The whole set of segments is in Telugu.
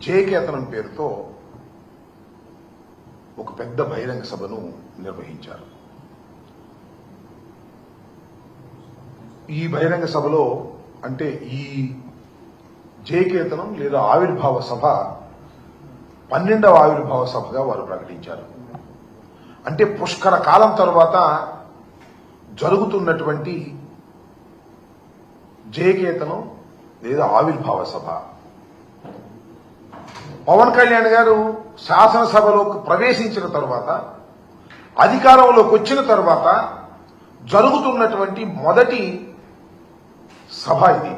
జయకేతనం పేరుతో ఒక పెద్ద బహిరంగ సభను నిర్వహించారు. ఈ బహిరంగ సభలో అంటే ఈ జయకేతనం లేదా ఆవిర్భావ సభ 12వ ఆవిర్భావ సభగా వారు ప్రకటించారు. అంటే పుష్కర కాలం తర్వాత జరుగుతున్నటువంటి జయకేతనం లేదా ఆవిర్భావ సభ. పవన్ కళ్యాణ్ గారు శాసనసభలోకి ప్రవేశించిన తర్వాత, అధికారంలోకి వచ్చిన తర్వాత జరుగుతున్నటువంటి మొదటి సభ ఇది,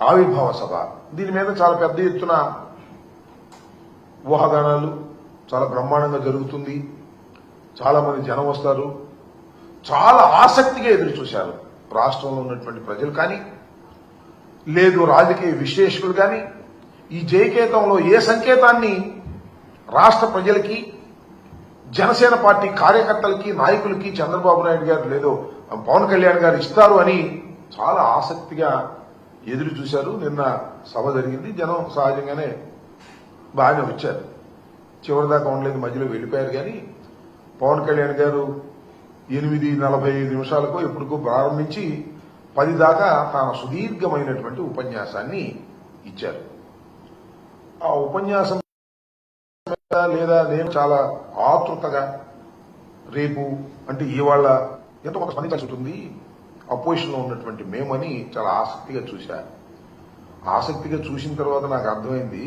ఆవిర్భావ సభ. దీని మీద చాలా పెద్ద ఎత్తున ఊహాగానాలు, చాలా బ్రహ్మాండంగా జరుగుతుంది, చాలా మంది జనం వస్తారు, చాలా ఆసక్తిగా ఎదురు చూశారు రాష్ట్రంలో ఉన్నటువంటి ప్రజలు కానీ, లేదు రాజకీయ విశ్లేషకులు కానీ. ఈ జయకేతంలో ఏ సంకేతాన్ని రాష్ట్ర ప్రజలకి, జనసేన పార్టీ కార్యకర్తలకి, నాయకులకి చంద్రబాబు నాయుడు గారు లేదో పవన్ కళ్యాణ్ గారు ఇస్తారు అని చాలా ఆసక్తిగా ఎదురు చూశారు. నిన్న సభ జరిగింది, జనం సహజంగానే బాగానే వచ్చారు. చివరిదాకా ఉండలేదు, మధ్యలో వెళ్ళిపోయారు. కానీ పవన్ కళ్యాణ్ గారు 8:45 నిమిషాలకు ఎప్పుడుకో ప్రారంభించి 10 దాకా తాను సుదీర్ఘమైనటువంటి ఉపన్యాసాన్ని ఇచ్చారు. ఆ ఉపన్యాసం లేదా నేను చాలా ఆతృతగా రేపు అంటే ఇవాళ ఎంతో కొంత స్పందించాల్సి ఉంటుంది, అపోజిషన్లో ఉన్నటువంటి మేమని చాలా ఆసక్తిగా చూశాను. ఆసక్తిగా చూసిన తర్వాత నాకు అర్థమైంది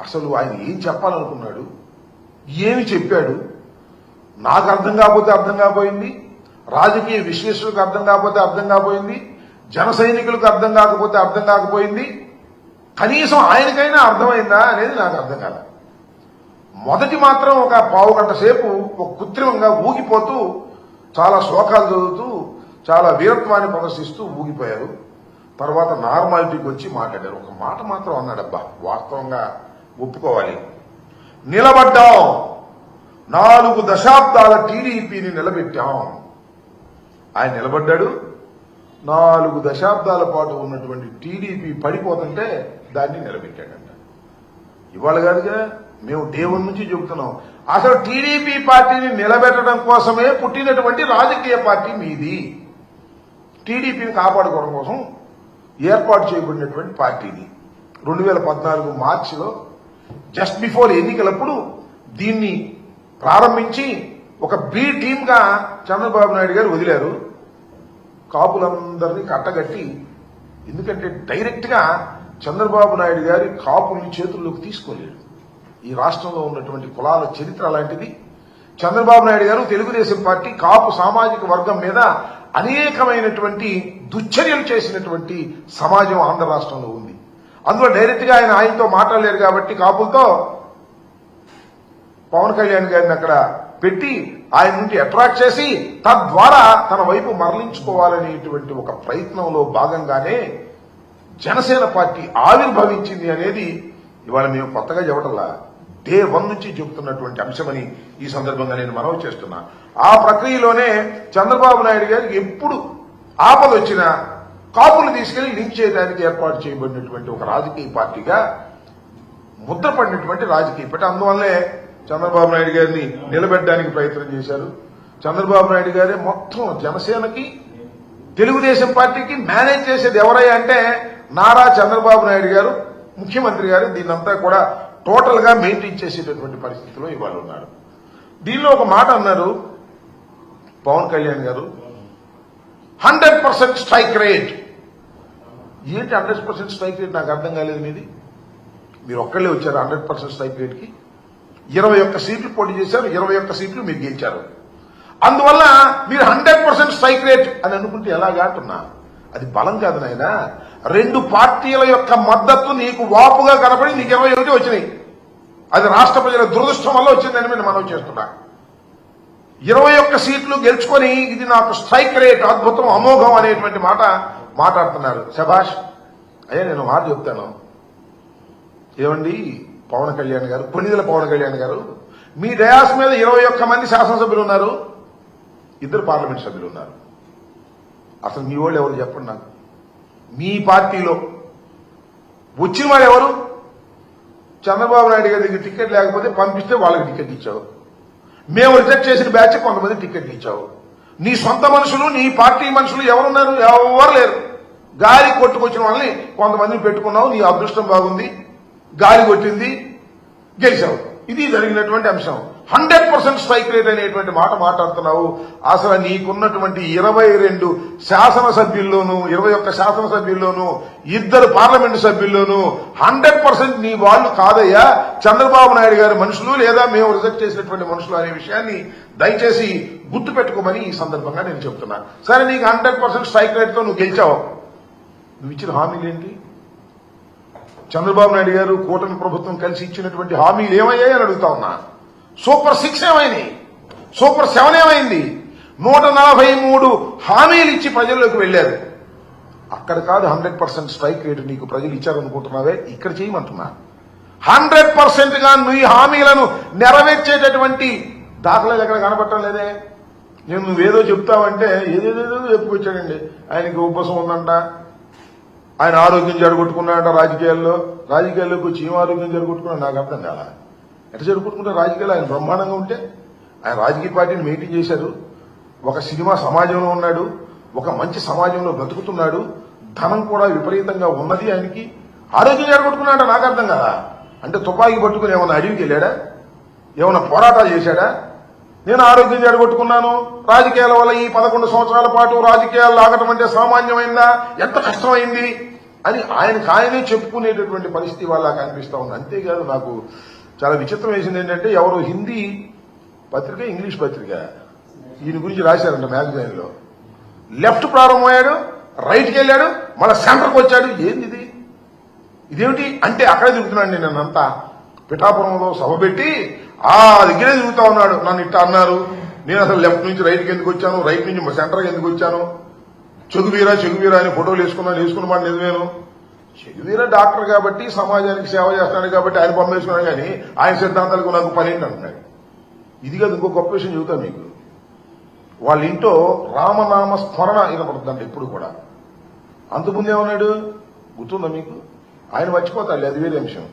అసలు ఆయన ఏం చెప్పాలనుకున్నాడు, ఏమి చెప్పాడు. నాకు అర్థం కాకపోతే అర్థం కాకపోయింది, రాజకీయ విశ్లేషకులకు అర్థం కాకపోతే అర్థం కాకపోయింది, జన సైనికులకు అర్థం కాకపోతే అర్థం కాకపోయింది, కనీసం ఆయనకైనా అర్థమైందా అనేది నాకు అర్థం కాదు. మొదటి మాత్రం ఒక పావు గంట సేపు ఒక కృత్రిమంగా ఊగిపోతూ, చాలా శ్లోకాలు చదువుతూ, చాలా వీరత్వాన్ని ప్రదర్శిస్తూ ఊగిపోయారు. తర్వాత నార్మాలిటీకి వచ్చి మాట్లాడారు. ఒక మాట మాత్రం అన్నాడబ్బా, వాస్తవంగా ఒప్పుకోవాలి. నిలబడ్డాం, 4 దశాబ్దాల టీడీపీని నిలబెట్టాం. ఆయన నిలబడ్డాడు. 4 దశాబ్దాల పాటు ఉన్నటువంటి టీడీపీ పడిపోతుంటే దాన్ని నిలబెట్టాడంట. ఇవాళ కాదుగా, మేము డే 1 నుంచి చెబుతున్నాం. అసలు టీడీపీ పార్టీని నిలబెట్టడం కోసమే పుట్టినటువంటి రాజకీయ పార్టీ మీది. టీడీపీని కాపాడుకోవడం కోసం ఏర్పాటు చేయబడినటువంటి పార్టీది. 2014 మార్చిలో జస్ట్ బిఫోర్ ఎన్నికలప్పుడు దీన్ని ప్రారంభించి ఒక బి టీమ్గా చంద్రబాబు నాయుడు గారు వదిలారు. కాపులందరినీ కట్టగట్టి, ఎందుకంటే డైరెక్ట్ గా చంద్రబాబు నాయుడు గారి కాపుల్ని చేతుల్లోకి తీసుకోలేడు. ఈ రాష్ట్రంలో ఉన్నటువంటి కులాల చరిత్ర అలాంటిది. చంద్రబాబు నాయుడు గారు తెలుగుదేశం పార్టీ కాపు సామాజిక వర్గం మీద అనేకమైనటువంటి దుశ్చర్యలు చేసినటువంటి సమాజం ఆంధ్ర రాష్ట్రంలో ఉంది. అందులో డైరెక్ట్ గా ఆయనతో మాట్లాడలేరు కాబట్టి కాపులతో పవన్ కళ్యాణ్ గారిని అక్కడ పెట్టి ఆయన నుండి అట్రాక్ట్ చేసి తద్వారా తన వైపు మరలించుకోవాలనేటువంటి ఒక ప్రయత్నంలో భాగంగానే జనసేన పార్టీ ఆవిర్భవించింది అనేది ఇవాళ మేము కొత్తగా చెప్పటంలా, డే 1 నుంచి చెబుతున్నటువంటి అంశమని ఈ సందర్భంగా నేను మనవి చేస్తున్నా. ఆ ప్రక్రియలోనే చంద్రబాబు నాయుడు గారికి ఎప్పుడు ఆపద వచ్చినా కాపులు తీసుకెళ్లి లింక్ చేయడానికి ఏర్పాటు చేయబడినటువంటి ఒక రాజకీయ పార్టీగా ముద్రపడినటువంటి రాజకీయ పార్టీ. అందువల్లే చంద్రబాబు నాయుడు గారిని నిలబెట్టడానికి ప్రయత్నం చేశారు. చంద్రబాబు నాయుడు గారే మొత్తం జనసేనకి, తెలుగుదేశం పార్టీకి మేనేజ్ చేసేది ఎవరయ్యా అంటే నారా చంద్రబాబు నాయుడు గారు, ముఖ్యమంత్రి గారు దీన్నంతా కూడా టోటల్ గా మెయింటైన్ చేసేటటువంటి పరిస్థితిలో ఇవాళ ఉన్నారు. దీనిలో ఒక మాట అన్నారు పవన్ కళ్యాణ్ గారు, 100% స్ట్రైక్ రేట్. ఏంటి 100% స్ట్రైక్ రేట్? నాకు అర్థం కాలేదు. మీది మీరు ఒక్కళ్ళే వచ్చారు 100% స్ట్రైక్ రేట్ కి. 21 సీట్లు పోటీ చేశారు, 21 సీట్లు మీరు గెలిచారు. అందువల్ల మీరు 100% స్ట్రైక్ రేట్ అని అనుకుంటే ఎలాగా అంటున్నా? అది బలం కాదు నాయన. 2 పార్టీల యొక్క మద్దతు నీకు వాపుగా కనపడి నీకు 21 వచ్చినాయి. అది రాష్ట్ర ప్రజల దురదృష్టం వల్ల వచ్చిందని నేను మనవి చేస్తున్నా. 21 సీట్లు గెలుచుకొని ఇది నాకు స్ట్రైక్ రేట్, అద్భుతం, అమోఘం అనేటువంటి మాట మాట్లాడుతున్నారు. శభాష్ అయ్యా. నేను మాట చెప్తాను, ఏమండి పవన్ కళ్యాణ్ గారు, కొన్నిదల పవన్ కళ్యాణ్ గారు, మీ డయాస్ మీద 21 మంది శాసనసభ్యులు ఉన్నారు, 2 పార్లమెంట్ సభ్యులు ఉన్నారు. అసలు మీ వాళ్ళు ఎవరు చెప్పండి నాకు. మీ పార్టీలో వచ్చిన వాడు ఎవరు? చంద్రబాబు నాయుడు గారి దగ్గర టికెట్ లేకపోతే పంపిస్తే వాళ్ళకి టికెట్ ఇచ్చావు. మేము రిజెక్ట్ చేసిన బ్యాచ్ కొంతమంది టికెట్లు ఇచ్చావు. నీ సొంత మనుషులు, నీ పార్టీ మనుషులు ఎవరున్నారు? ఎవరు లేరు. గాలి కొట్టుకొచ్చిన వాళ్ళని కొంతమందిని పెట్టుకున్నావు. నీ అదృష్టం బాగుంది, గాలి కొట్టింది, గెలిచావు. ఇది జరిగినటువంటి అంశం. 100% స్ట్రైక్ రేట్ అనేటువంటి మాట మాట్లాడుతున్నావు. అసలు నీకున్నటువంటి 22 శాసనసభ్యుల్లోనూ 21 శాసనసభ్యుల్లోనూ 2 పార్లమెంటు సభ్యుల్లోనూ 100% నీ వాళ్ళు కాదయ్యా, చంద్రబాబు నాయుడు గారి మనుషులు లేదా మేము రిజెక్ట్ చేసినటువంటి మనుషులు అనే విషయాన్ని దయచేసి గుర్తు పెట్టుకోమని ఈ సందర్భంగా నేను చెప్తున్నా. సరే, నీకు 100% స్ట్రైక్ రేట్ తో నువ్వు గెలిచావు. నువ్వు ఇచ్చిన హామీలు ఏంటి? చంద్రబాబు నాయుడు గారు కూటమి ప్రభుత్వం కలిసి ఇచ్చినటువంటి హామీలు ఏమయ్యాయి అని అడుగుతా ఉన్నా. సూపర్ 6 ఏమైంది? సూపర్ 7 ఏమైంది? 143 హామీలు ఇచ్చి ప్రజల్లోకి వెళ్లారు. అక్కడ కాదు 100% స్ట్రైక్ రేటు నీకు ప్రజలు ఇచ్చారనుకుంటున్నావే, ఇక్కడ చేయమంటున్నా. 100% గా నీ హామీలను నెరవేర్చేటటువంటి దాఖలాలు ఎక్కడ కనపడటం లేదే. నేను నువ్వేదో చెప్తావంటే ఏదేదో చెప్పుకొచ్చాడండి. ఆయనకి ఉపసం ఉందంట, ఆయన ఆరోగ్యం జరగొట్టుకున్నాడంట రాజకీయాల్లోకి వచ్చి ఏం ఆరోగ్యం జరగొట్టుకున్నాడు నాకు అర్థం కాదా. ఎట్లా జరుగుతుంటే రాజకీయాలు ఆయన బ్రహ్మాండంగా ఉంటే ఆయన రాజకీయ పార్టీని మెయింటైన్ చేశారు. ఒక సినిమా సమాజంలో ఉన్నాడు, ఒక మంచి సమాజంలో బ్రతుకుతున్నాడు, ధనం కూడా విపరీతంగా ఉన్నది. ఆయనకి ఆరోగ్యం జరగొట్టుకున్నాడ నాకు అర్థం కదా. అంటే తుపాకీ పట్టుకుని ఏమన్నా అడవికి వెళ్ళాడా? ఏమన్నా పోరాటాలు చేశాడా? నేను ఆరోగ్యం జరగొట్టుకున్నాను, రాజకీయాల వల్ల ఈ 11 సంవత్సరాల పాటు రాజకీయాలు లాగటం అంటే సామాన్యమైందా, ఎంత కష్టమైంది అని ఆయనే చెప్పుకునేటటువంటి పరిస్థితి వాళ్ళ కనిపిస్తా ఉంది. అంతేకాదు, నాకు చాలా విచిత్రం వేసింది ఏంటంటే, ఎవరు హిందీ పత్రిక, ఇంగ్లీష్ పత్రిక ఈయన గురించి రాశారంట మ్యాగజైన్ లో. లెఫ్ట్ ప్రారంభమయ్యాడు, రైట్కి వెళ్ళాడు, మళ్ళీ సెంటర్కి వచ్చాడు. ఏంది ఇది? ఇదేమిటి అంటే అక్కడే తిరుగుతున్నాడు. నేనంతా పిఠాపురంలో సభ పెట్టి ఆ దగ్గరే తిరుగుతా ఉన్నాడు. నన్ను ఇట్లా అన్నారు, నేను అసలు లెఫ్ట్ నుంచి రైట్కి ఎందుకు వచ్చాను, రైట్ నుంచి సెంటర్కి ఎందుకు వచ్చాను, చెగువీరా అని ఫోటోలు వేసుకున్న మాట నిజమేను. చెగువీరా డాక్టర్ కాబట్టి సమాజానికి సేవ చేస్తున్నాడు కాబట్టి ఆయన పంపేసుకున్నాడు, కానీ ఆయన సిద్ధాంతాలకు నాకు పని ఏంటి అంటున్నాడు. ఇది కాదు, ఇంకో గొప్ప విషయం చెబుతా మీకు. వాళ్ళ ఇంట్లో రామనామ స్మరణ వినపడుతుందంట ఎప్పుడు కూడా. అంతకుముందేమన్నాడు గుర్తుందా మీకు? ఆయన మర్చిపోతాడు, అది వేరే అంశం.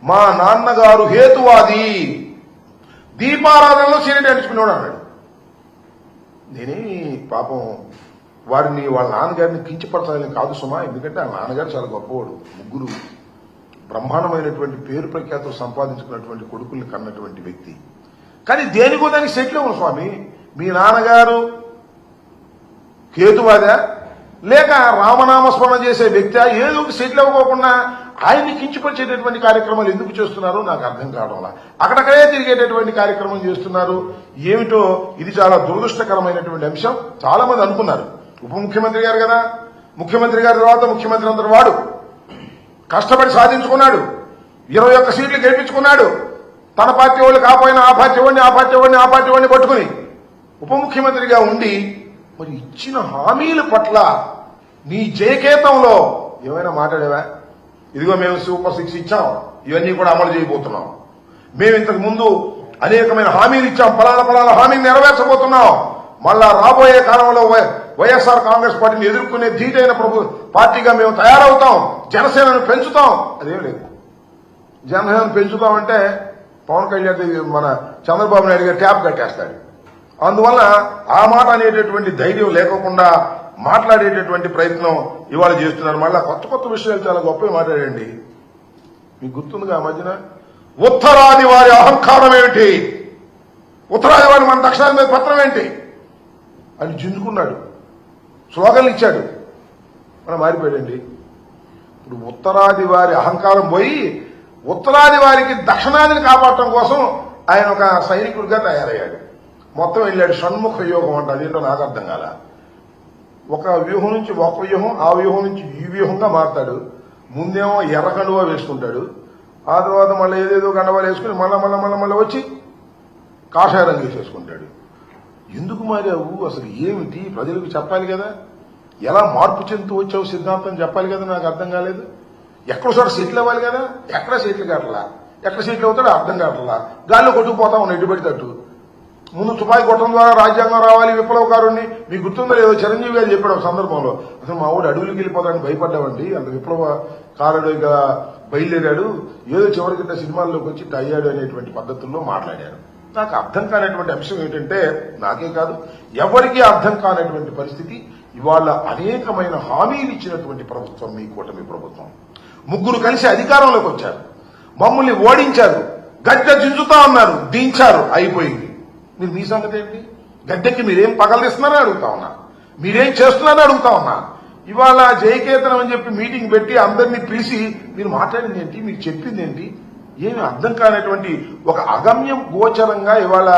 మా నాన్నగారు హేతువాది, దీపారాధనలో సీరియట్ అంటుకున్నాడు అన్నాడు. నేనేమి పాపం వారిని వాళ్ళ నాన్నగారిని కించపరచాలని కాదు సుమా, ఎందుకంటే ఆ నాన్నగారు చాలా గొప్పవాడు. 3 బ్రహ్మాండమైనటువంటి పేరు ప్రఖ్యాతులు సంపాదించుకున్నటువంటి కొడుకుల్ని కన్నటువంటి వ్యక్తి. కానీ దేనికో దానికి సెటిల్ అవ్వను స్వామి. మీ నాన్నగారు హేతువాదా లేక రామనామస్మరణ చేసే వ్యక్తి ఏదో సెటిల్ అవ్వకోకుండా ఆయన్ని కించపరిచేటటువంటి కార్యక్రమాలు ఎందుకు చేస్తున్నారో నాకు అర్థం కావడంలా. అక్కడక్కడే తిరిగేటటువంటి కార్యక్రమం చేస్తున్నారు. ఏమిటో ఇది చాలా దురదృష్టకరమైనటువంటి అంశం. చాలా మంది అనుకున్నారు ఉప ముఖ్యమంత్రి గారు కదా, ముఖ్యమంత్రి గారి తర్వాత ముఖ్యమంత్రి అందరు వాడు కష్టపడి సాధించుకున్నాడు, 21 సీట్లు గెలిపించుకున్నాడు. తన పార్టీ వాళ్ళు కాకపోయినా ఆ పార్టీ వాడిని పట్టుకుని ఉప ముఖ్యమంత్రిగా ఉండి మరి ఇచ్చిన హామీల పట్ల నీ జయకేతంలో ఏమైనా మాట్లాడేవా? ఇదిగో మేము సూపర్ 6 ఇచ్చాం, ఇవన్నీ కూడా అమలు చేయబోతున్నాం, మేము ఇంతకు ముందు అనేకమైన హామీలు ఇచ్చాం, ఫలానా హామీని నెరవేర్చబోతున్నాం, మళ్ళా రాబోయే కాలంలో వైఎస్ఆర్ కాంగ్రెస్ పార్టీని ఎదుర్కొనే ధీటైన పార్టీగా మేము తయారవుతాం, జనసేనను పెంచుతాం. అదేం లేదు. జనసేనను పెంచుతామంటే పవన్ కళ్యాణ్ మన చంద్రబాబు నాయుడు గారు ట్యాప్ కట్టేస్తాడు. అందువల్ల ఆ మాట అనేటటువంటి ధైర్యం లేకుండా మాట్లాడేటటువంటి ప్రయత్నం ఇవాళ చేస్తున్నారు. మళ్ళా కొత్త విషయాలు చాలా గొప్పగా మాట్లాడండి. మీకు గుర్తుందిగా ఆ మధ్యన ఉత్తరాది వారి అహంకారం ఏమిటి, ఉత్తరాది వారి మన దక్షిణాది మీద పత్రం ఏంటి అని జింజుకున్నాడు, స్లోగన్లు ఇచ్చాడు. మనం మారిపోయాడండి. ఇప్పుడు ఉత్తరాది వారి అహంకారం పోయి ఉత్తరాది వారికి దక్షిణాదిని కాపాడటం కోసం ఆయన ఒక సైనికుడిగా తయారయ్యాడు. మొత్తం వెళ్ళాడు. షణ్ముఖ వ్యూహం అంట, అదేంటో నాకు అర్థం కాల. ఒక వ్యూహం నుంచి ఒక వ్యూహం, ఆ వ్యూహం నుంచి ఈ వ్యూహంగా మారుతాడు. ముందేమో ఎర్ర కండువా వేసుకుంటాడు, ఆ తర్వాత మళ్ళీ ఏదేదో కండవాలు వేసుకుని మళ్ళా వచ్చి కాషాయ రంగు వేసేసుకుంటాడు. ఎందుకు మారావు అసలు ఏమిటి ప్రజలకు చెప్పాలి కదా. ఎలా మార్పు చెందుతూ వచ్చావు సిద్ధాంతం చెప్పాలి కదా. నాకు అర్థం కాలేదు. ఎక్కడో చోట సెటిల్ అవ్వాలి కదా, ఎక్కడ సెటిల్ కావట్లా, ఎక్కడ సెటిల్ అవుతాడో అర్థం కావట్లా. గాల్లో కొట్టుకుపోతా ఉన్న ఎటు పడితట్టు. ముందు తుపాకీ కొట్టడం ద్వారా రాజ్యాంగం రావాలి, విప్లవకారుణ్ణి. మీకు గుర్తుందో లేదో చిరంజీవి గారు చెప్పాడు ఒక సందర్భంలో, అసలు మా ఊడు అడవులకి వెళ్ళిపోతాడని భయపడ్డామండి, అంత విప్లవకారుడు ఇక బయలుదేరాడు, ఏదో చివరికిట్ట సినిమాల్లోకి వచ్చి అయ్యాడు అనేటువంటి పద్ధతుల్లో మాట్లాడారు. నాకు అర్థం కానటువంటి అంశం ఏంటంటే, నాకే కాదు ఎవరికీ అర్థం కానటువంటి పరిస్థితి, ఇవాళ అనేకమైన హామీలు ఇచ్చినటువంటి ప్రభుత్వం మీ కూటమి ప్రభుత్వం. ముగ్గురు కలిసి అధికారంలోకి వచ్చారు, మమ్మల్ని ఓడించారు, గడ్డ దించుతా ఉన్నారు, దించారు, అయిపోయింది. మీరు మీ సంగతి ఏంటి? గడ్డకి మీరేం పగలదిస్తున్నారని అడుగుతా ఉన్నా, మీరేం చేస్తున్నారని అడుగుతా ఉన్నా. ఇవాళ జయకేతనం అని చెప్పి మీటింగ్ పెట్టి అందరినీ పిలిచి మీరు మాట్లాడింది ఏంటి, మీరు చెప్పింది ఏంటి, ఏమి అర్థం కానటువంటి ఒక అగమ్యం గోచరంగా ఇవాళ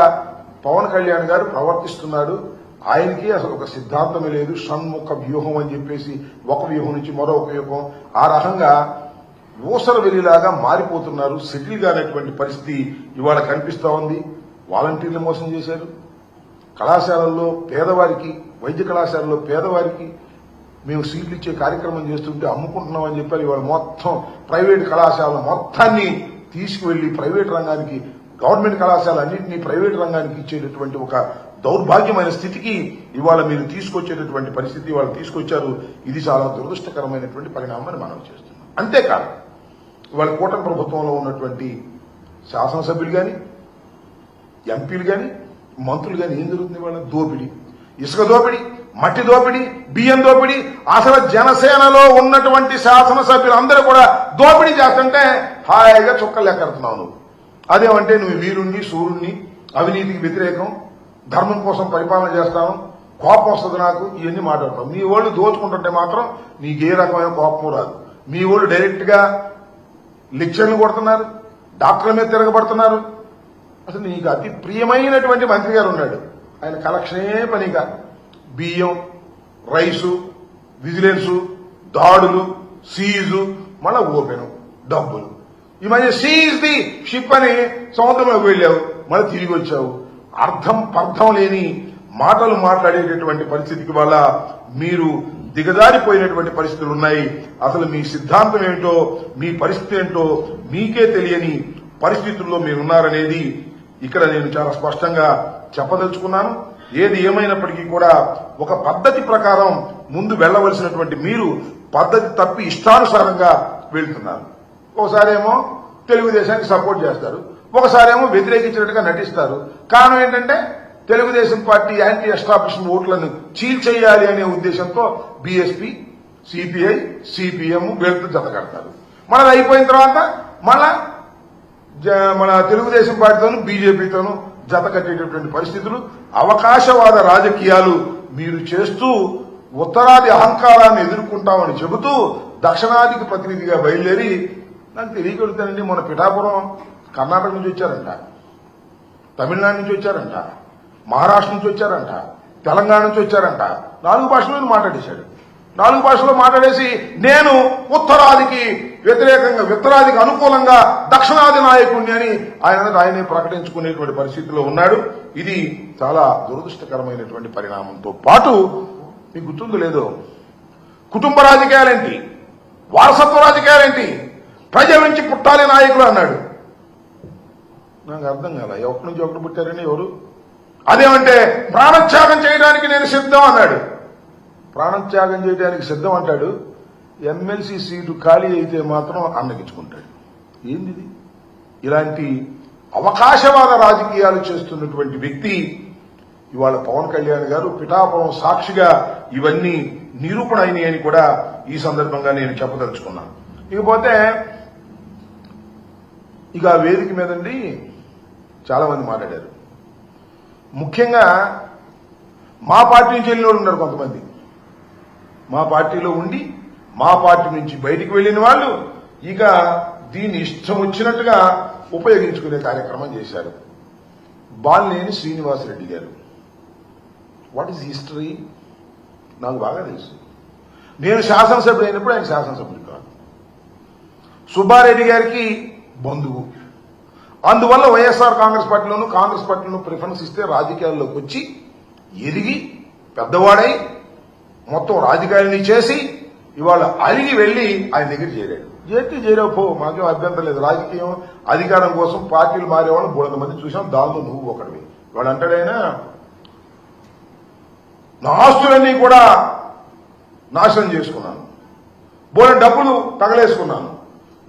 పవన్ కళ్యాణ్ గారు ప్రవర్తిస్తున్నాడు. ఆయనకి అసలు ఒక సిద్ధాంతమే లేదు, షణ్ముఖ వ్యూహం అని చెప్పేసి ఒక వ్యూహం నుంచి మరొక వ్యూహం, ఆ రకంగా ఊసర వెలిలాగా మారిపోతున్నారు. సెటిల్ కానటువంటి పరిస్థితి ఇవాళ కనిపిస్తా ఉంది. వాలంటీర్లు మోసం చేశారు. కళాశాలల్లో పేదవారికి, వైద్య కళాశాలలో పేదవారికి మేము సీట్లు ఇచ్చే కార్యక్రమం చేస్తుంటే అమ్ముకుంటున్నామని చెప్పారు. ఇవాళ మొత్తం ప్రైవేట్ కళాశాల మొత్తాన్ని తీసుకువెళ్లి ప్రైవేట్ రంగానికి, గవర్నమెంట్ కళాశాల అన్నింటినీ ప్రైవేట్ రంగానికి ఇచ్చేటటువంటి ఒక దౌర్భాగ్యమైన స్థితికి ఇవాళ మీరు తీసుకొచ్చేటటువంటి పరిస్థితి ఇవాళ తీసుకొచ్చారు. ఇది చాలా దురదృష్టకరమైనటువంటి పరిణామాన్ని మనం చేస్తున్నాం. అంతేకాదు ఇవాళ కూటమి ప్రభుత్వంలో ఉన్నటువంటి శాసనసభ్యులు కానీ, ఎంపీలు కానీ, మంత్రులు కానీ ఏం జరుగుతుంది? వాళ్ళ దోపిడీ, ఇసుక దోపిడీ, మట్టి దోపిడీ, బియ్యం దోపిడీ. అసలు జనసేనలో ఉన్నటువంటి శాసనసభ్యులు అందరూ కూడా దోపిడీ చేస్తుంటే హాయిగా చుక్కలు లెక్కడుతున్నావు నువ్వు. అదేమంటే నువ్వు వీరుణ్ణి, సూర్యుణ్ణి, అవినీతికి వ్యతిరేకం, ధర్మం కోసం పరిపాలన చేస్తాను, కోపం వస్తుంది నాకు, ఇవన్నీ మాట్లాడతాం. మీ వాళ్ళు దోచుకుంటుంటే మాత్రం నీకు ఏ రకమైన కోపం రాదు. మీ వాళ్ళు డైరెక్ట్ గా లెక్చర్లు కొడుతున్నారు, డాక్టర్ల మీద తిరగబడుతున్నారు. అసలు నీకు అతి ప్రియమైనటువంటి మంత్రి గారు ఉన్నాడు, ఆయన కలెక్షనే పనిగా బియ్యం, రైసు, విజిలెన్సు, దాడులు, సీజు, మళ్ళా ఓపెను, డబ్బులు. ఈ మధ్య సీజ్ ది షిప్ అని సముద్రంలోకి వెళ్ళావు, మళ్ళీ తిరిగి వచ్చావు. అర్థం పర్థం లేని మాటలు మాట్లాడేటటువంటి పరిస్థితికి వల్ల మీరు దిగజారిపోయినటువంటి పరిస్థితులు ఉన్నాయి. అసలు మీ సిద్ధాంతం ఏమిటో, మీ పరిస్థితి ఏంటో మీకే తెలియని పరిస్థితుల్లో మీరున్నారనేది ఇక్కడ నేను చాలా స్పష్టంగా చెప్పదలుచుకున్నాను. ఏది ఏమైనప్పటికీ కూడా ఒక పద్ధతి ప్రకారం ముందు వెళ్లవలసినటువంటి మీరు పద్ధతి తప్పి ఇష్టానుసారంగా వెళ్తున్నారు. ఒకసారేమో తెలుగుదేశానికి సపోర్ట్ చేస్తారు, ఒకసారేమో వ్యతిరేకించినట్టుగా నటిస్తారు. కారణం ఏంటంటే తెలుగుదేశం పార్టీ యాంటీ ఎస్టాబ్లిష్మెంట్ ఓట్లను చీల్చేయాలి అనే ఉద్దేశంతో బీఎస్పీ, సిపిఐ, సిపిఎం వీళ్ళతో జతకడతారు. మనది అయిపోయిన తర్వాత మళ్ళా మన తెలుగుదేశం పార్టీతోనూ బీజేపీతోనూ జత కట్టేటటువంటి పరిస్థితులు, అవకాశవాద రాజకీయాలు మీరు చేస్తూ ఉత్తరాది అహంకారాన్ని ఎదుర్కొంటామని చెబుతూ దక్షిణాదికి ప్రతినిధిగా బయలుదేరి, నాకు తెలియగలుగుతానండి, మన పిఠాపురం కర్ణాటక నుంచి వచ్చారంట, తమిళనాడు నుంచి వచ్చారంట, మహారాష్ట్ర నుంచి వచ్చారంట, తెలంగాణ నుంచి వచ్చారంట. 4 భాషల్లో మాట్లాడేశాడు. 4 భాషల్లో మాట్లాడేసి నేను ఉత్తరాదికి వ్యతిరేకంగా, ఉత్తరాదికి అనుకూలంగా దక్షిణాది నాయకుడిని అని ఆయనే ప్రకటించుకునేటువంటి పరిస్థితిలో ఉన్నాడు. ఇది చాలా దురదృష్టకరమైనటువంటి పరిణామంతో పాటు మీకు గుర్తుందో లేదో, కుటుంబ రాజకీయాలేంటి, వారసత్వ రాజకీయాలేంటి, ప్రజల నుంచి పుట్టాలి నాయకులు అన్నాడు. నాకు అర్థం కాల, ఒకటి నుంచి ఒకటి పుట్టారని ఎవరు? అదేమంటే ప్రాణత్యాగం చేయడానికి నేను సిద్ధం అన్నాడు. ప్రాణత్యాగం చేయడానికి సిద్ధం అంటాడు, ఎమ్మెల్సీ సీటు ఖాళీ అయితే మాత్రం అన్నగించుకుంటాడు. ఏంది ఇలాంటి అవకాశవాద రాజకీయాలు చేస్తున్నటువంటి వ్యక్తి ఇవాళ పవన్ కళ్యాణ్ గారు పిఠాపురం సాక్షిగా ఇవన్నీ నిరూపణ అయినాయని కూడా ఈ సందర్భంగా నేను చెప్పదలుచుకున్నాను. ఇకపోతే ఇక వేదిక మీదండి చాలా మంది మాట్లాడారు. ముఖ్యంగా మా పార్టీ నుంచి వెళ్ళిన వాళ్ళు ఉన్నారు కొంతమంది. మా పార్టీలో ఉండి మా పార్టీ నుంచి బయటికి వెళ్లిన వాళ్ళు ఇక దీన్ని ఇష్టం వచ్చినట్టుగా ఉపయోగించుకునే కార్యక్రమం చేశారు. బాలినేని శ్రీనివాసరెడ్డి గారు, వాట్ ఈజ్ హిస్టరీ నాకు బాగా తెలుసు. నేను శాసనసభ్యుడు అయినప్పుడు ఆయన శాసనసభ్యుడు కాదు. సుబ్బారెడ్డి గారికి బంధువు. అందువల్ల వైఎస్ఆర్ కాంగ్రెస్ పార్టీలోనూ ప్రిఫరెన్స్ ఇస్తే రాజకీయాల్లోకి వచ్చి ఎదిగి పెద్దవాడై మొత్తం రాజకీయాలని చేసి ఇవాళ అలిగి వెళ్లి ఆయన దగ్గర చేరాడు. చేరావు, మాకేం అభ్యంతరం లేదు. రాజకీయం అధికారం కోసం పార్టీలు మారేవాళ్ళు 300 మంది చూసాం, దానిలో నువ్వు ఒకటివి. వాడు అంటాడైనా నా ఆస్తులన్నీ కూడా నాశనం చేసుకున్నాను, బోలెడు డబ్బులు తగలేసుకున్నాను,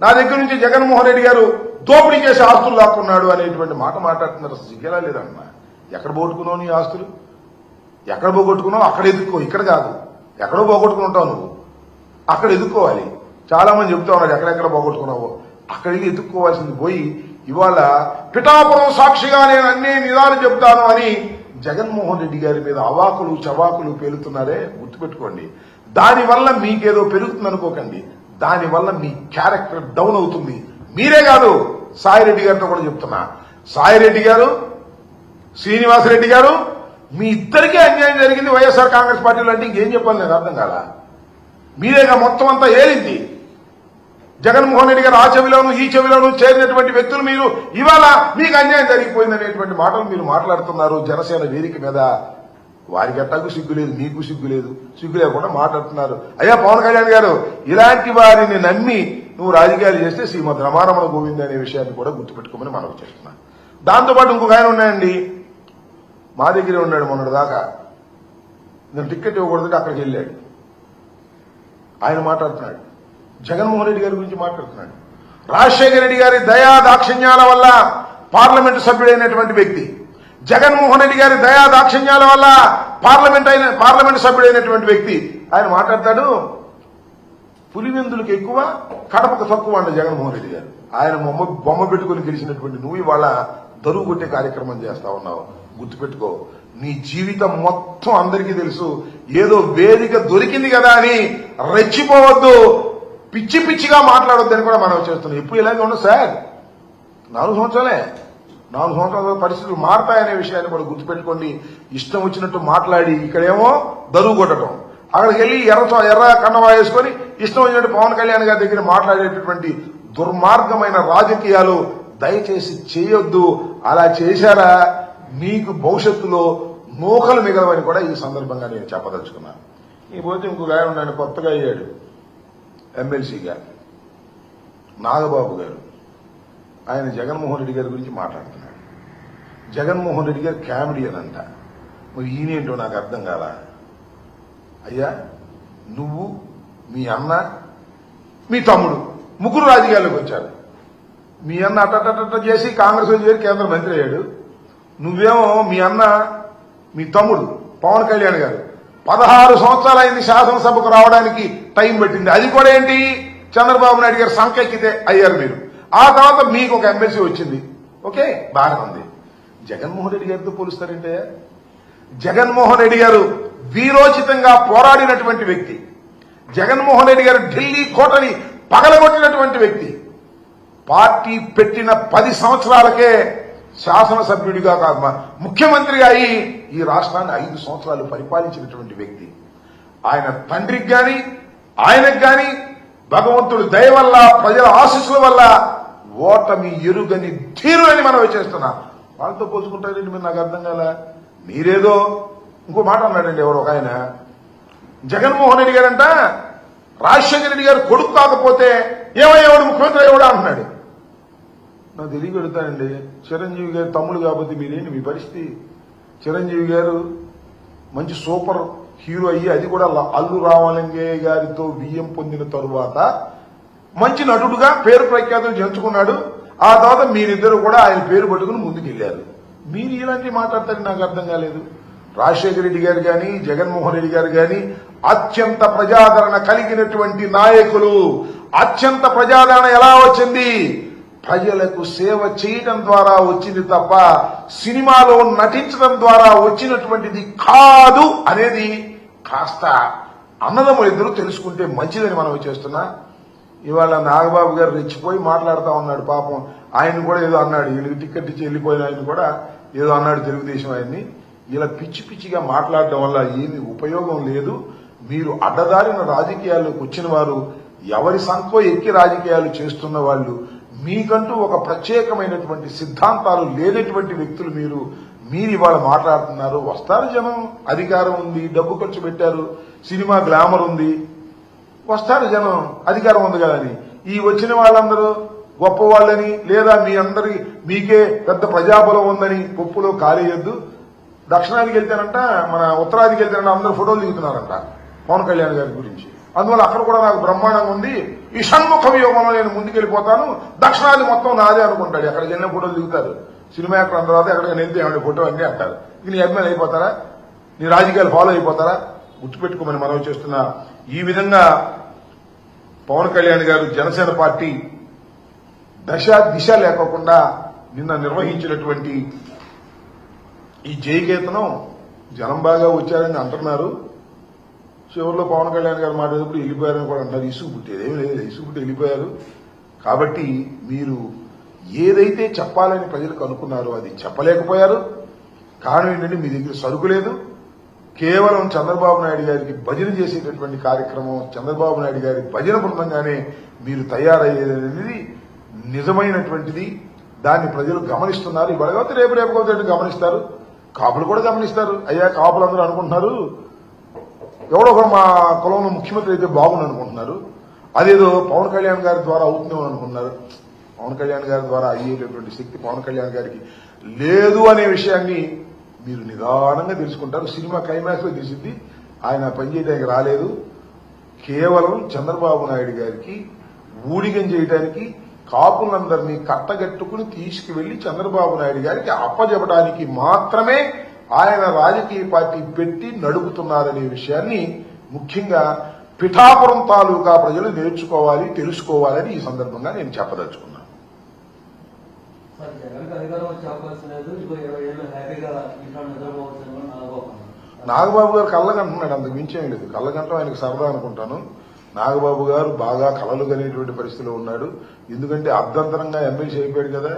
నా దగ్గర నుంచి జగన్మోహన్ రెడ్డి గారు దోపిడీ చేసి ఆస్తులు లాక్కున్నాడు అనేటువంటి మాట మాట్లాడుతున్నారు. అసలు సిగ్గేలా లేదన్నా. ఎక్కడ పోగొట్టుకున్నావు నీ ఆస్తులు? ఎక్కడ పోగొట్టుకున్నావు అక్కడ ఎదుక్కో, ఇక్కడ కాదు. ఎక్కడో పోగొట్టుకుని ఉంటావు నువ్వు, అక్కడ ఎదుక్కోవాలి. చాలా మంది చెప్తా ఉన్నారు ఎక్కడెక్కడ పోగొట్టుకున్నావో, అక్కడికి ఎదుక్కోవాల్సింది పోయి ఇవాళ పిఠాపురం సాక్షిగా నేను అన్ని నిజాలు చెప్తాను అని జగన్మోహన్ రెడ్డి గారి మీద అవాకులు చవాకులు పేలుతున్నారే, గుర్తుపెట్టుకోండి. దానివల్ల మీకేదో పెరుగుతుంది అనుకోకండి, దానివల్ల మీ క్యారెక్టర్ డౌన్ అవుతుంది. మీరే కాదు, సాయిరెడ్డి గారితో కూడా చెప్తున్నా. సాయిరెడ్డి గారు, శ్రీనివాసరెడ్డి గారు, మీ ఇద్దరికీ అన్యాయం జరిగింది వైఎస్ఆర్ కాంగ్రెస్ పార్టీలో అంటే ఇంకేం చెప్పాలి నాకు అర్థం కాదా. మీరేగా మొత్తం అంతా ఏలింది. జగన్మోహన్ రెడ్డి గారు ఆ చెవిలోను ఈ చెవిలోను చేరినటువంటి వ్యక్తులు మీరు ఇవాళ మీకు అన్యాయం జరిగిపోయింది అనేటువంటి మాటలు మీరు మాట్లాడుతున్నారు జనసేన వేదిక మీద. వారికి ఎట్టాకు సిగ్గు లేదు, మీకు సిగ్గు లేదు, సిగ్గు లేకుండా మాట్లాడుతున్నారు. అయ్యా పవన్ కళ్యాణ్ గారు, ఇలాంటి వారిని నమ్మి నువ్వు రాజకీయాలు చేస్తే శ్రీమద్ రమారమణ గోవింద్ అనే విషయాన్ని కూడా గుర్తుపెట్టుకోమని మనవి చేస్తున్నా. దాంతోపాటు ఇంకొక ఆయన ఉన్నాయండి, మా దగ్గరే ఉన్నాడు మొన్నటి దాకా. నేను టికెట్ ఇవ్వకూడదు అక్కడికి వెళ్ళాడు. ఆయన మాట్లాడుతున్నాడు, జగన్మోహన్ రెడ్డి గారి గురించి మాట్లాడుతున్నాడు. రాజశేఖర రెడ్డి గారి దయా దాక్షిణ్యాల వల్ల పార్లమెంటు సభ్యుడైనటువంటి వ్యక్తి, జగన్మోహన్ రెడ్డి గారి దయా దాక్షిణ్యాల వల్ల పార్లమెంటు సభ్యుడైనటువంటి వ్యక్తి ఆయన మాట్లాడతాడు. పులివెందులకు ఎక్కువ కడపకు తక్కువ అంట జగన్మోహన్ రెడ్డి గారు. ఆయన బొమ్మ పెట్టుకుని గెలిచినటువంటి నువ్వు ఇవాళ దరువు కొట్టే కార్యక్రమం చేస్తా ఉన్నావు. గుర్తుపెట్టుకో, నీ జీవితం మొత్తం అందరికీ తెలుసు. ఏదో వేదిక దొరికింది కదా అని రెచ్చిపోవద్దు, పిచ్చి పిచ్చిగా మాట్లాడొద్దని కూడా మనం చేస్తున్నాం. ఎప్పుడు ఇలాగే ఉండదు సార్. 4 సంవత్సరాలే, 4 సంవత్సరాల పరిస్థితులు మారతాయనే విషయాన్ని కూడా గుర్తుపెట్టుకోండి. ఇష్టం వచ్చినట్టు మాట్లాడి ఇక్కడేమో దరువు కొట్టడం, అక్కడికి వెళ్ళి ఎర్ర కన్నవా వేసుకొని ఇష్టం వచ్చినట్టు పవన్ కళ్యాణ్ గారి దగ్గర మాట్లాడేటటువంటి దుర్మార్గమైన రాజకీయాలు దయచేసి చేయొద్దు. అలా చేశారా మీకు భవిష్యత్తులో నూకలు మిగలవని కూడా ఈ సందర్భంగా నేను చెప్పదలుచుకున్నాను. ఈ పోతే ఇంకొక ఆయన ఉన్నాడు, కొత్తగా అయ్యాడు ఎమ్మెల్సీగా, నాగబాబు గారు. ఆయన జగన్మోహన్ రెడ్డి గారి గురించి మాట్లాడుతున్నాడు. జగన్మోహన్ రెడ్డి గారు కామెడియన్ అంట. మరి ఈయనేంటో నాకు అర్థం కాలా. అయ్యా, నువ్వు, మీ అన్న, మీ తమ్ముడు ముగ్గురు రాజకీయాల్లోకి వచ్చారు. మీ అన్న అట్ట చేసి కాంగ్రెస్ చేరి కేంద్ర మంత్రి అయ్యాడు. నువ్వేమో మీ అన్న, మీ తమ్ముడు పవన్ కళ్యాణ్ గారు 16 సంవత్సరాలైంది శాసనసభకు రావడానికి టైం పట్టింది. అది కూడా ఏంటి, చంద్రబాబు నాయుడు గారు సంకెక్కితే అయ్యారు మీరు. ఆ తర్వాత మీకు ఒక ఎమ్మెల్సీ వచ్చింది. ఓకే, బాగానే ఉంది. జగన్మోహన్ రెడ్డి గారితో పోలుస్తారంటే, జగన్మోహన్ రెడ్డి గారు వీరోచితంగా పోరాడినటువంటి వ్యక్తి, జగన్మోహన్ రెడ్డి గారు ఢిల్లీ కోటని పగలగొట్టినటువంటి వ్యక్తి, పార్టీ పెట్టిన 10 సంవత్సరాలకే శాసనసభ్యుడిగా ముఖ్యమంత్రిగా అయి ఈ రాష్ట్రాన్ని 5 సంవత్సరాలు పరిపాలించినటువంటి వ్యక్తి. ఆయన తండ్రికి గాని ఆయనకు గాని భగవంతుడి దయ వల్ల ప్రజల ఆశీస్సుల వల్ల ఓటమి ఎరుగని ధీరు అని మనం చేస్తున్నా. వాళ్ళతో పోల్చుకుంటారండి మీరు, నాకు అర్థం కాల. మీరేదో ఇంకో మాట అన్నాడండి ఎవరు ఒక ఆయన, జగన్మోహన్ రెడ్డి గారంట రాజశేఖర రెడ్డి గారు కొడుకు కాకపోతే ఏమయ్యేవాడు, ముఖ్యమంత్రి అయ్యేవాడు అంటున్నాడు. నాకు తెలియ పెడతానండి, చిరంజీవి గారు తమ్ముడు కాబట్టి మీరేంటి మీ పరిస్థితి? చిరంజీవి గారు మంచి సూపర్ హీరో అయ్యి, అది కూడా అల్లు రామలింగయ్య గారితో బియ్యం పొందిన తరువాత మంచి నటుడుగా పేరు ప్రఖ్యాతులు చెంచుకున్నాడు. ఆ తర్వాత మీరిద్దరు కూడా ఆయన పేరు పట్టుకుని ముందుకెళ్లారు. మీరు ఇలాంటివి మాట్లాడతారని నాకు అర్థం కాలేదు. రాజశేఖర రెడ్డి గారు గాని జగన్మోహన్ రెడ్డి గారు గాని అత్యంత ప్రజాదరణ కలిగినటువంటి నాయకులు. అత్యంత ప్రజాదరణ ఎలా వచ్చింది? ప్రజలకు సేవ చేయడం ద్వారా వచ్చింది తప్ప సినిమాలో నటించడం ద్వారా వచ్చినటువంటిది కాదు అనేది కాస్త అన్నదమ్ములు ఇద్దరు తెలుసుకుంటే మంచిదని మనం చేస్తున్నా. ఇవాళ నాగబాబు గారు రెచ్చిపోయి మాట్లాడుతూ ఉన్నాడు. పాపం ఆయన కూడా ఏదో అన్నాడు, వీళ్ళకి టికెట్ ఇచ్చి వెళ్ళిపోయిన ఆయన కూడా ఏదో అన్నాడు తెలుగుదేశం ఆయన్ని. ఇలా పిచ్చి పిచ్చిగా మాట్లాడడం వల్ల ఏమీ ఉపయోగం లేదు. మీరు అడ్డదారిన రాజకీయాల్లోకి వచ్చిన వారు, ఎవరి సంఖో ఎక్కి రాజకీయాలు చేస్తున్న వాళ్ళు, మీకంటూ ఒక ప్రత్యేకమైనటువంటి సిద్ధాంతాలు లేనటువంటి వ్యక్తులు మీరు ఇవాళ మాట్లాడుతున్నారు. వస్తారు జనం, అధికారం ఉంది, డబ్బు ఖర్చు పెట్టారు, సినిమా గ్లామర్ ఉంది, వస్తారు జనం, అధికారం ఉంది కదా అని. ఈ వచ్చిన వాళ్ళందరూ గొప్పవాళ్ళని లేదా మీకే పెద్ద ప్రజాబలం ఉందని పప్పులో కాలేయొద్దు. దక్షిణాదికి వెళ్తేనంట మన ఉత్తరాదికి వెళ్తేనంట అందరూ ఫోటోలు దిగుతున్నారంట పవన్ కళ్యాణ్ గారి గురించి. అందువల్ల అక్కడ కూడా నాకు బ్రహ్మాండంగా ఉంది. ఈ షణ్ముఖ వ్యూహంలో నేను ముందుకెళ్ళిపోతాను, దక్షిణాది మొత్తం నాదే అనుకుంటాడు. ఎక్కడికి వెళ్ళిన ఫోటోలు దిగుతారు. సినిమా యాక్టర్ తర్వాత ఎక్కడికి వెళ్తే ఏమంటే ఫోటో అన్నీ అంటారు. నీ అభిమానులు అయిపోతారా? నీ రాజకీయాలు ఫాలో అయిపోతారా? గుర్తుపెట్టుకోమని మనవి చేస్తున్నా. ఈ విధంగా పవన్ కళ్యాణ్ గారు జనసేన పార్టీ దిశ లేకోకుండా నిన్న నిర్వహించినటువంటి ఈ జయకేతనం జనం బాగా వచ్చారని అంటున్నారు. చివరిలో పవన్ కళ్యాణ్ గారు మాట్లాడేటప్పుడు వెళ్ళిపోయారని కూడా అంటారు. ఇసుగు పుట్టేది ఏమి లేదు, ఇసుగు పుట్టి వెళ్ళిపోయారు. కాబట్టి మీరు ఏదైతే చెప్పాలని ప్రజలకు అనుకున్నారో అది చెప్పలేకపోయారు. కారణం ఏంటంటే మీ దగ్గర సరుకు లేదు. కేవలం చంద్రబాబు నాయుడు గారికి భజన చేసేటటువంటి కార్యక్రమం, చంద్రబాబు నాయుడు గారి భజన బృందంగానే మీరు తయారయ్యేది నిజమైనటువంటిది. దాన్ని ప్రజలు గమనిస్తున్నారు. ఇవాళ కాబట్టి రేపు కాబట్టి గమనిస్తారు. కాపులు కూడా గమనిస్తారు. అయ్యా కాపులందరూ అనుకుంటున్నారు ఎవడో ఒకరు మా కులంలో ముఖ్యమంత్రి అయితే బాగుంది అనుకుంటున్నారు. అదేదో పవన్ కళ్యాణ్ గారి ద్వారా అవుతుందేమో అనుకుంటున్నారు. పవన్ కళ్యాణ్ గారి ద్వారా అయ్యేటటువంటి శక్తి పవన్ కళ్యాణ్ గారికి లేదు అనే విషయాన్ని మీరు నిదానంగా తెలుసుకుంటారు. సినిమా క్లైమాక్స్ లో తెలిసింది ఆయన పనిచేయడానికి రాలేదు. కేవలం చంద్రబాబు నాయుడు గారికి ఊడిగం చేయడానికి కాపులందరినీ కట్టగట్టుకుని తీసుకువెళ్లి చంద్రబాబు నాయుడు గారికి అప్పజెప్పడానికి మాత్రమే ఆయన రాజకీయ పార్టీ పెట్టి నడుపుతున్నారనే విషయాన్ని ముఖ్యంగా పిఠాపురం తాలూకా ప్రజలు నేర్చుకోవాలి, తెలుసుకోవాలని ఈ సందర్భంగా నేను చెప్పదలుచుకున్నాను. నాగబాబు గారు కళ్ళగంటున్నాడు, అంతకు మించేం లేదు. కళ్ళగంటం ఆయనకు సరదా అనుకుంటాను. నాగబాబు గారు బాగా కలలు కనేటువంటి పరిస్థితిలో ఉన్నాడు. ఎందుకంటే అర్ధంతరంగా ఎమ్మెల్సీ అయిపోయాడు కదా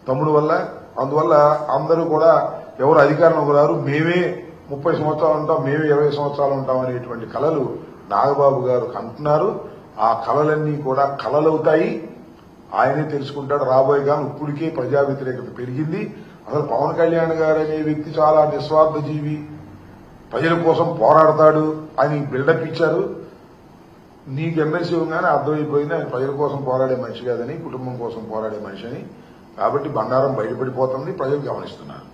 తమ్ముడు వల్ల. అందువల్ల అందరూ కూడా ఎవరు అధికారంలోకి రారు, మేమే 30 సంవత్సరాలు ఉంటాం, మేమే 20 సంవత్సరాలు ఉంటాం అనేటువంటి కలలు నాగబాబు గారు కంటున్నారు. ఆ కలలన్నీ కూడా కలలవుతాయి. ఆయనే తెలుసుకుంటాడు. రాబోయే కాలం ఇప్పటికే ప్రజా వ్యతిరేకత పెరిగింది. అసలు పవన్ కళ్యాణ్ గారు అనే వ్యక్తి చాలా నిస్వార్థ జీవి, ప్రజల కోసం పోరాడతాడు అని బిల్డప్ ఇచ్చారు. నీకు ఎమ్మెల్సీ ఉండగానే అర్థమైపోయింది ఆయన ప్రజల కోసం పోరాడే మనిషి కాదని, కుటుంబం కోసం పోరాడే మనిషి అని. కాబట్టి బండారం బయటపడిపోతుంది, ప్రజలు గమనిస్తున్నారు.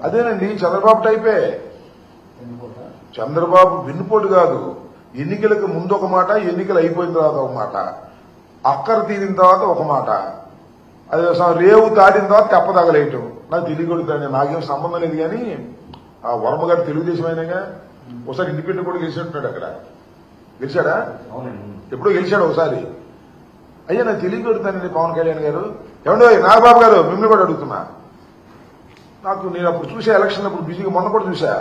అదేనండి చంద్రబాబు టైపే. చంద్రబాబు వెన్నుపోటు కాదు. ఎన్నికలకు ముందు ఒక మాట, ఎన్నికలు అయిపోయిన తర్వాత ఒక మాట, అక్కర తీరిన తర్వాత ఒక మాట, అదే రేవు దాటిన తర్వాత తెప్పదగలేయటం. నాకు తెలియకూడదు, నాకేం సంబంధం లేదు. కానీ ఆ వర్మ గారు తెలుగుదేశం అయినాగా ఒకసారి ఇండిపెండెంట్ కూడా గెలిచినట్టున్నాడు. అక్కడ గెలిచాడా? ఎప్పుడో గెలిచాడు ఒకసారి. అయ్యా నాకు తెలియకూడతానండి పవన్ కళ్యాణ్ గారు. ఏమండో నాగబాబు గారు మిమ్మల్ని కూడా అడుగుతున్నా. నేను అప్పుడు చూసా ఎలక్షన్ అప్పుడు బిజీగా, మొన్న కూడా చూసా.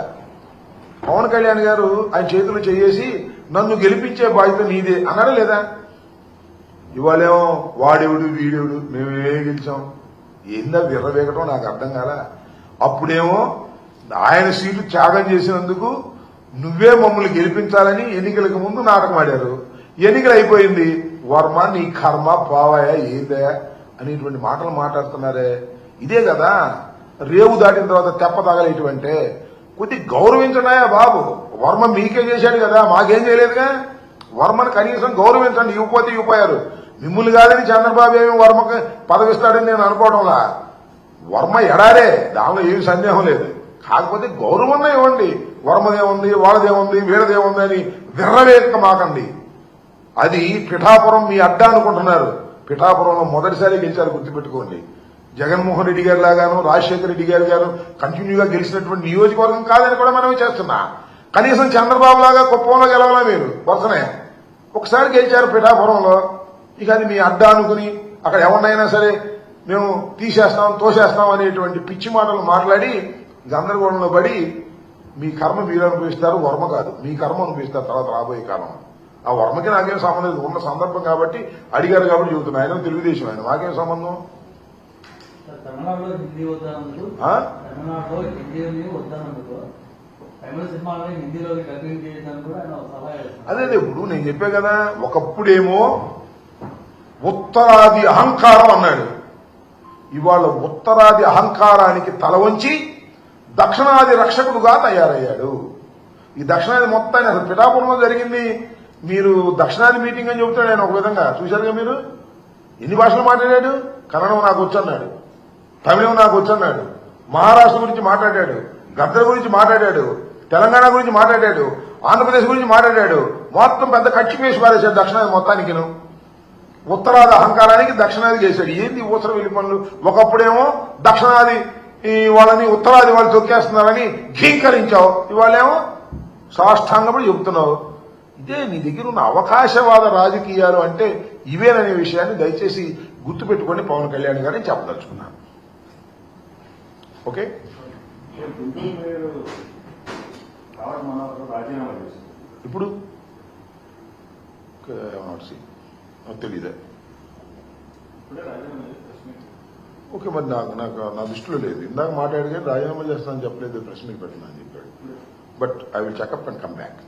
పవన్ కళ్యాణ్ గారు ఆయన చేతులు చేసి నన్ను గెలిపించే బాధ్యత నీదే అన్నాడా లేదా? ఇవాళేమో వాడెవడు వీడెవడు మేమే గెలిచాం. ఏందా విర్రవేగటం నాకు అర్థం కాలా. అప్పుడేమో ఆయన సీట్లు త్యాగం చేసినందుకు నువ్వే మమ్మల్ని గెలిపించాలని ఎన్నికలకు ముందు నాటకం ఆడారు. ఎన్నికలు అయిపోయింది, వర్మ నీ కర్మ పావాయా ఏందయా అనేటువంటి మాటలు మాట్లాడుతున్నారే. ఇదే కదా రేవు దాటిన తర్వాత తెప్ప తగలేటువంటి. కొద్ది గౌరవించడాయా బాబు. వర్మ మీకే చేశాడు కదా, మాకేం చేయలేదుగా. వర్మను కనీసం గౌరవించండి. ఇవ్వకపోతే ఇవ్వపోయారు. మిమ్మల్ని కాదని చంద్రబాబు ఏమి వర్మకు పదవిస్తాడని నేను అనుకోవడంలా. వర్మ ఎడారే, దానిలో ఏమి సందేహం లేదు. కాకపోతే గౌరవంగా ఇవ్వండి. వర్మదేముంది, వాళ్ళదేముంది, వీళ్ళదేముంది అని విర్రవేక మాకండి. అది పిఠాపురం మీ అడ్డా అనుకుంటున్నారు. పిఠాపురంలో మొదటిసారి గెలిచారు, గుర్తుపెట్టుకోండి. జగన్మోహన్ రెడ్డి గారి లాగాను, రాజశేఖర రెడ్డి గారు కంటిన్యూగా గెలిచినటువంటి నియోజకవర్గం కాదని కూడా మనం చేస్తున్నా. కనీసం చంద్రబాబు లాగా కుప్పంలో గెలవాలా మీరు? వరుసనే ఒకసారి గెలిచారు పిఠాపురంలో. ఇక అది మీ అడ్డా అనుకుని అక్కడ ఎవరినైనా సరే మేము తీసేస్తాం, తోసేస్తాం అనేటువంటి పిచ్చి మాటలు మాట్లాడి గందరగోళంలో పడి మీ కర్మ మీరు అనుభవిస్తారు, వర్మ కాదు. మీ కర్మ అనుభవిస్తారు తర్వాత రాబోయే కాలం. ఆ వర్మకి నాకేం సంబంధం లేదు. ఉన్న సందర్భం కాబట్టి అడిగారు కాబట్టి చెబుతున్నా. ఆయన తెలుగుదేశం, ఆయన మాకేం సంబంధం? తమిళనాడులో హిందీ వద్దన్నందుకు, తమిళనాడులో హిందీ వద్దన్నందుకు తమిళ సినిమాలని హిందీలోకి డబ్బింగ్ చేయడానికి కూడా ఆయన సలహా చేస్తారు. అదే ఇప్పుడు నేను చెప్పే కదా, ఒకప్పుడేమో ఉత్తరాది అహంకారం అన్నాడు. ఇవాళ ఉత్తరాది అహంకారానికి తల వంచి దక్షిణాది రక్షకుడుగా తయారయ్యాడు. ఈ దక్షిణాది మొత్తాన్ని అసలు పిఠాపురంలో జరిగింది మీరు దక్షిణాది మీటింగ్ అని చెబుతాడు ఆయన ఒక విధంగా చూశారుగా మీరు. ఎన్ని భాషలు మాట్లాడాడు? కన్నడం నాకు వచ్చన్నాడు, తమిళం నాకు వచ్చన్నాడు, మహారాష్ట్ర గురించి మాట్లాడాడు, గద్దల గురించి మాట్లాడాడు, తెలంగాణ గురించి మాట్లాడాడు, ఆంధ్రప్రదేశ్ గురించి మాట్లాడాడు. మొత్తం పెద్ద కచ్చి వేసి పారేశాడు దక్షిణాది మొత్తానికి. ఉత్తరాది అహంకారానికి దక్షిణాది చేశాడు. ఏంది ఊసర వెళ్లి పనులు? ఒకప్పుడేమో దక్షిణాది వాళ్ళని ఉత్తరాది వాళ్ళు తొక్కేస్తున్నారని ఘీంకరించావు, ఇవాళేమో సాష్టాంగపడి చెబుతున్నావు. ఇదే నీ దగ్గర ఉన్న అవకాశవాద రాజకీయాలు అంటే ఇవేననే విషయాన్ని దయచేసి గుర్తుపెట్టుకోండి పవన్ కళ్యాణ్ గారిని చెప్పదలుచుకున్నాను. ఓకే, ఇప్పుడు తెలీదే. ఓకే, మరి నా దృష్టిలో లేదు. ఇందాక మాట్లాడి కానీ రాజీనామా చేస్తానని చెప్పలేదు, ప్రెస్ మీట్ పెట్టినా అని చెప్పాడు. But I will checkup and come back.